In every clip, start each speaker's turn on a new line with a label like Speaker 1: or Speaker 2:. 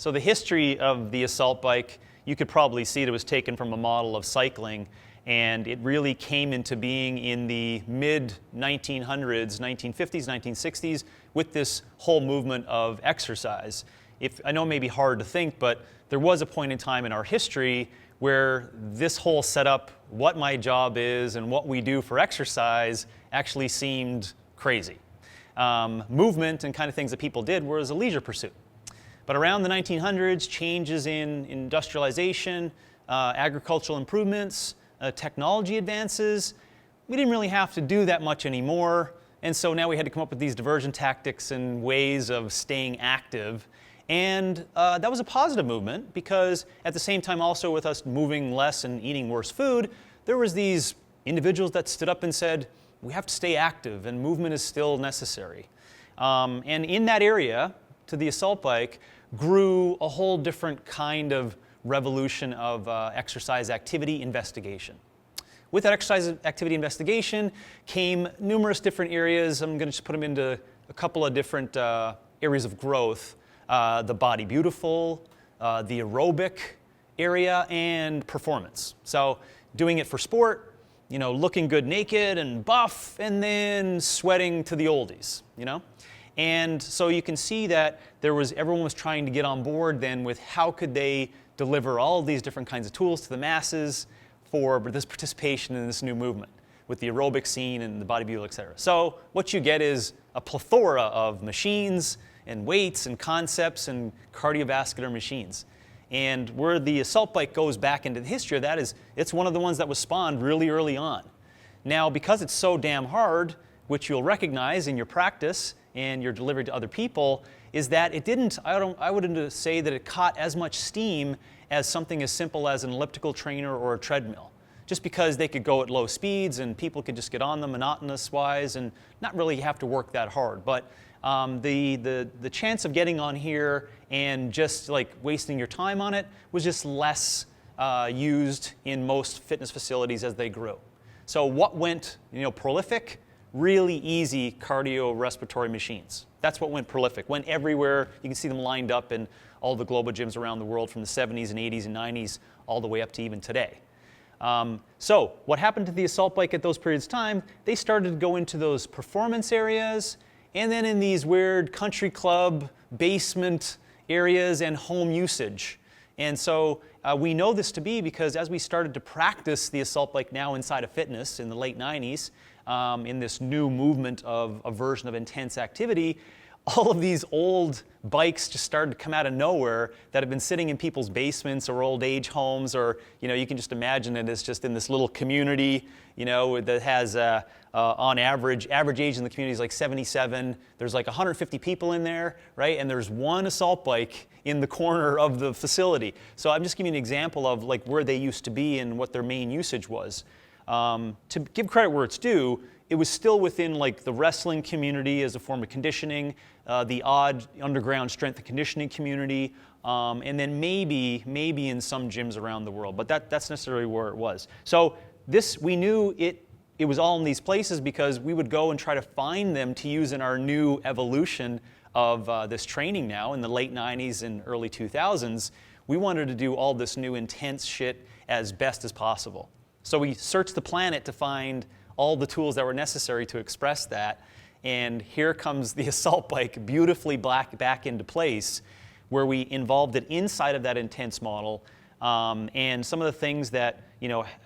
Speaker 1: So the history of the assault bike, you could probably see it was taken from a model of cycling, and it really came into being in the mid-1900s, 1950s, 1960s, with this whole movement of exercise. I know it may be hard to think, but there was a point in time in our history where this whole setup, what my job is and what we do for exercise, actually seemed crazy. Movement and kind of things that people did was a leisure pursuit. But around the 1900s, changes in industrialization, agricultural improvements, technology advances, we didn't really have to do that much anymore. And so now we had to come up with these diversion tactics and ways of staying active. And that was a positive movement because at the same time also with us moving less and eating worse food, there was these individuals that stood up and said, we have to stay active and movement is still necessary. And in that area, to the assault bike, grew a whole different kind of revolution of exercise activity investigation. With that exercise activity investigation came numerous different areas. I'm going to just put them into a couple of different areas of growth. The body beautiful, the aerobic area, and performance. So doing it for sport, looking good naked and buff, and then sweating to the oldies, And so you can see that everyone was trying to get on board then with how could they deliver all of these different kinds of tools to the masses for this participation in this new movement with the aerobic scene and the bodybuilder, et cetera. So what you get is a plethora of machines and weights and concepts and cardiovascular machines. And where the assault bike goes back into the history of that is it's one of the ones that was spawned really early on. Now, because it's so damn hard, which you'll recognize in your practice and your delivery to other people, is that it didn't, I wouldn't say that it caught as much steam as something as simple as an elliptical trainer or a treadmill. Just because they could go at low speeds and people could just get on them monotonous-wise and not really have to work that hard. But the chance of getting on here and just like wasting your time on it was just less used in most fitness facilities as they grew. So what went prolific? Really easy cardiorespiratory machines. That's what went prolific. Went everywhere. You can see them lined up in all the global gyms around the world from the 70s and 80s and 90s all the way up to even today. So what happened to the assault bike at those periods of time? They started to go into those performance areas and then in these weird country club, basement areas and home usage. And so we know this to be because as we started to practice the assault bike now inside of fitness in the late 90s, in this new movement of a version of intense activity, all of these old bikes just started to come out of nowhere that have been sitting in people's basements or old age homes, or you can just imagine it as just in this little community, that has on average age in the community is like 77. There's like 150 people in there, right? And there's one assault bike in the corner of the facility. So I'm just giving you an example of like where they used to be and what their main usage was. To give credit where it's due, it was still within like the wrestling community as a form of conditioning, the odd underground strength and conditioning community, and then maybe in some gyms around the world. But that's necessarily where it was. So we knew it was all in these places because we would go and try to find them to use in our new evolution of this training now in the late 90s and early 2000s. We wanted to do all this new intense shit as best as possible. So we searched the planet to find all the tools that were necessary to express that. And here comes the assault bike beautifully back into place where we involved it inside of that intense model. And some of the things that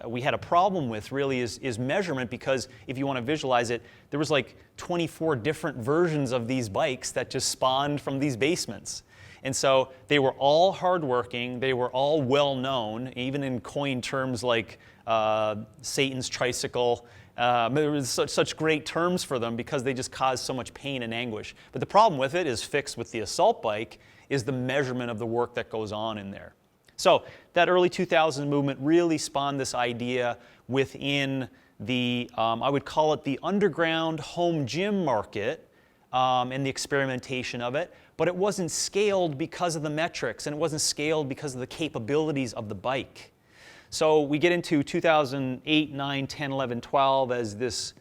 Speaker 1: we had a problem with really is measurement, because if you want to visualize it, there was like 24 different versions of these bikes that just spawned from these basements. And so they were all hardworking, they were all well known, even in coined terms like Satan's tricycle. There was such great terms for them because they just caused so much pain and anguish. But the problem with it is fixed with the assault bike is the measurement of the work that goes on in there. So that early 2000s movement really spawned this idea within the, I would call it the underground home gym market and the experimentation of it. But it wasn't scaled because of the metrics, and it wasn't scaled because of the capabilities of the bike. So we get into 2008, 9, 10, 11, 12 as this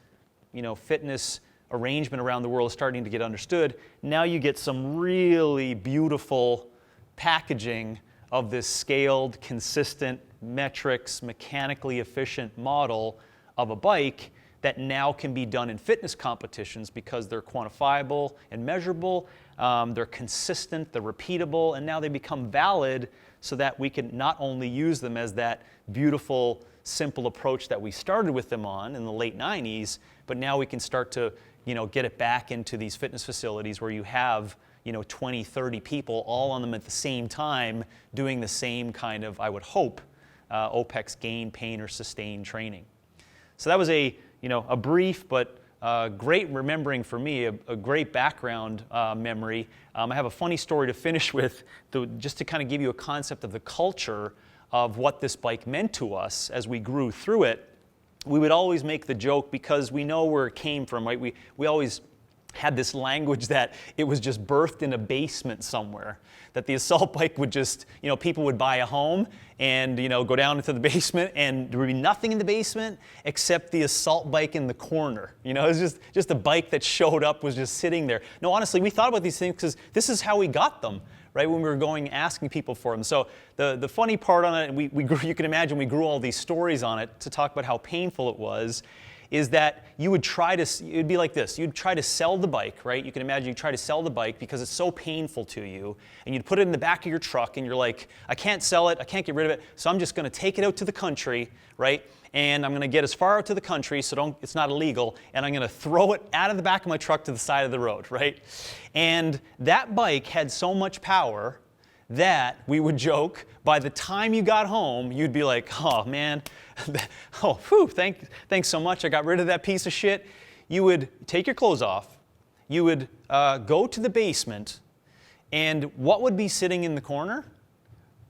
Speaker 1: fitness arrangement around the world is starting to get understood. Now you get some really beautiful packaging of this scaled, consistent, metrics, mechanically efficient model of a bike that now can be done in fitness competitions because they're quantifiable and measurable, they're consistent, they're repeatable, and now they become valid so that we can not only use them as that beautiful, simple approach that we started with them on in the late 90s, but now we can start to, get it back into these fitness facilities where you have, 20, 30 people all on them at the same time doing the same kind of, I would hope, OPEX gain, pain, or sustain training. So that was a brief but great remembering for me, a great background memory. I have a funny story to finish with, just to kind of give you a concept of the culture of what this bike meant to us as we grew through it. We would always make the joke, because we know where it came from, right? We always had this language that it was just birthed in a basement somewhere, that the assault bike would just, people would buy a home and, go down into the basement, and there would be nothing in the basement except the assault bike in the corner. It was just a bike that showed up, was just sitting there. No, honestly, we thought about these things because this is how we got them, right, when we were going asking people for them. So the funny part on it, and we grew, you can imagine we grew all these stories on it to talk about how painful it was, is that you would try to, it'd be like this, you'd try to sell the bike, right? You can imagine you'd try to sell the bike because it's so painful to you, and you'd put it in the back of your truck, and you're like, I can't sell it, I can't get rid of it, so I'm just gonna take it out to the country, right? And I'm gonna get as far out to the country, so it's not illegal, and I'm gonna throw it out of the back of my truck to the side of the road, right? And that bike had so much power that we would joke, by the time you got home, you'd be like, oh man, oh, whew, thanks so much, I got rid of that piece of shit. You would take your clothes off, you would go to the basement, and what would be sitting in the corner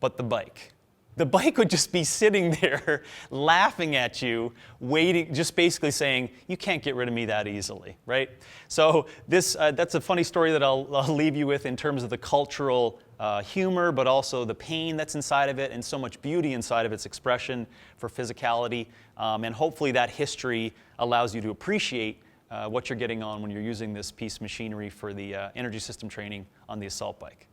Speaker 1: but the bike? The bike would just be sitting there laughing at you, waiting, just basically saying, you can't get rid of me that easily, right? So that's a funny story that I'll leave you with in terms of the cultural humor, but also the pain that's inside of it, and so much beauty inside of its expression for physicality. And hopefully that history allows you to appreciate what you're getting on when you're using this piece of machinery for the energy system training on the assault bike.